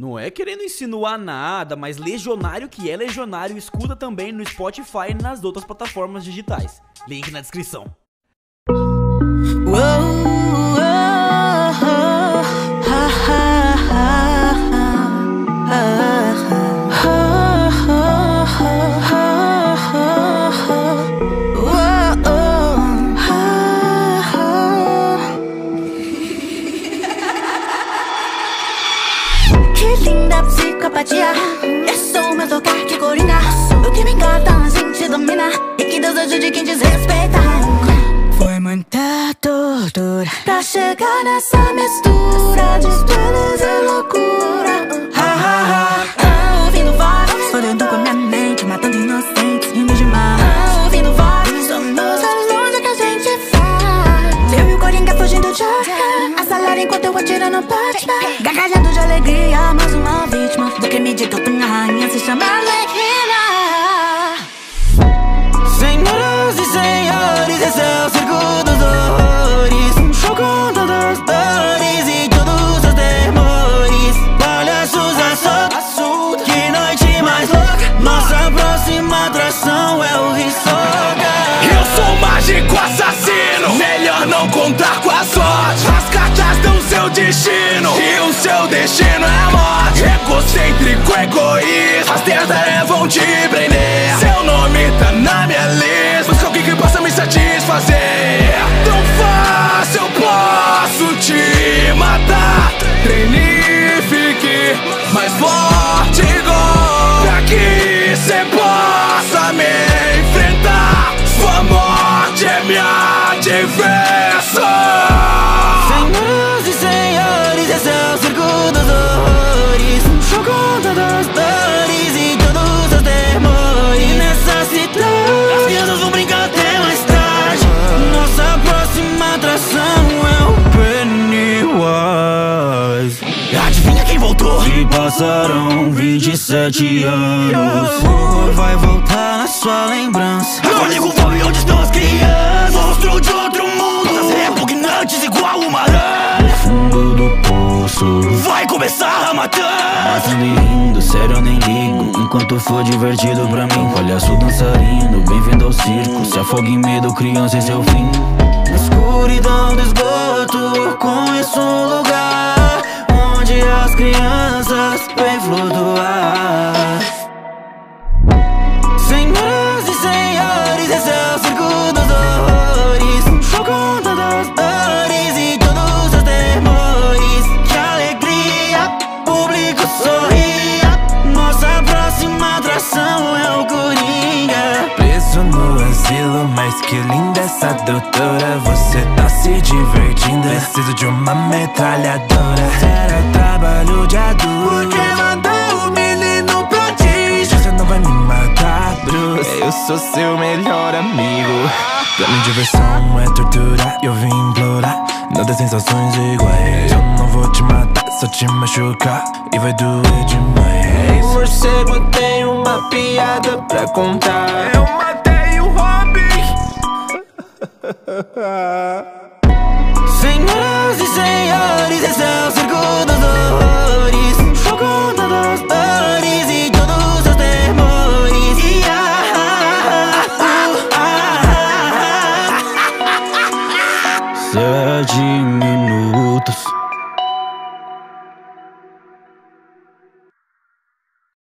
Não é querendo insinuar nada, mas Legionário que é Legionário escuta também no Spotify e nas outras plataformas digitais. Link na descrição. Que linda psicopatia. É só o meu tocar que coringa. O que me encanta a gente domina. E que Deus ajude quem desrespeita. Foi muita tortura pra chegar nessa mistura de beleza e loucura. Ouvindo vários, olhando com a minha mente, matando inocentes, rindo demais. Ouvindo vários, somos longe que a gente vai. Eu e o coringa fugindo de a salário enquanto eu atiro no Batman. Gargalhando de alegria, mais uma vítima do crime de toda minha rainha se chama Arlequina. Senhoras e senhores, esse é o circo dos horrores. Um show com todas as dores e todos os temores. Palhaços à solta, que noite mais louca. Nossa próxima atração é o Hisoka. Eu sou mágico assassino, melhor não contar com a sorte. As cartas dão seu destino e o seu destino é a morte. Egocêntrico, egoísta, as tentas vão te prender. Seu nome tá na minha lista, busca alguém que possa me satisfazer. Tão fácil eu posso te matar. Treine e fique mais forte igual, pra que cê possa me enfrentar. Sua morte é minha diversão. Senhoras e senhores, esse é o circo dos horrores. Um show com todas as dores e todos os temores. Nessa cidade, as crianças vão brincar até mais tarde. Nossa próxima atração é o Pennywise. Adivinha quem voltou? Se passaram 27 anos, o horror vai voltar na sua lembrança. Não ligo fome, onde estão as crianças? Monstro de outro mundo, das repugnantes igual uma aranha. No fundo do poço Vai começar a matar. matando e rindo, sério eu nem ligo. Enquanto for divertido pra mim, palhaço dançarino, bem-vindo ao circo. Se afoga em medo, criança, esse é o fim. Na escuridão do esgoto, conheço um lugar onde as crianças vêm flutuar. Senhoras e senhores, esse é o circo dos horrores. Um show com todas as dores e todos os temores. Que alegria, público sorria. Nossa próxima atração é o Coringa. Preso no asilo, mas que linda essa doutora. Você tá se divertindo, preciso de uma metralhadora. Era trabalho de adulto, porque mandou o menino prodígio. Você não vai me matar, Bruce, eu sou seu melhor amigo. Pra mim diversão é tortura, eu vim implorar. Não tem sensações iguais. Eu não vou te matar, só te machucar e vai doer demais. Ei, morcego, tem uma piada pra contar. Eu matei o Robin. Senhoras e senhores, esse é o circo dos horrores. Um show com todas as dores e todos os temores. 7 minutos.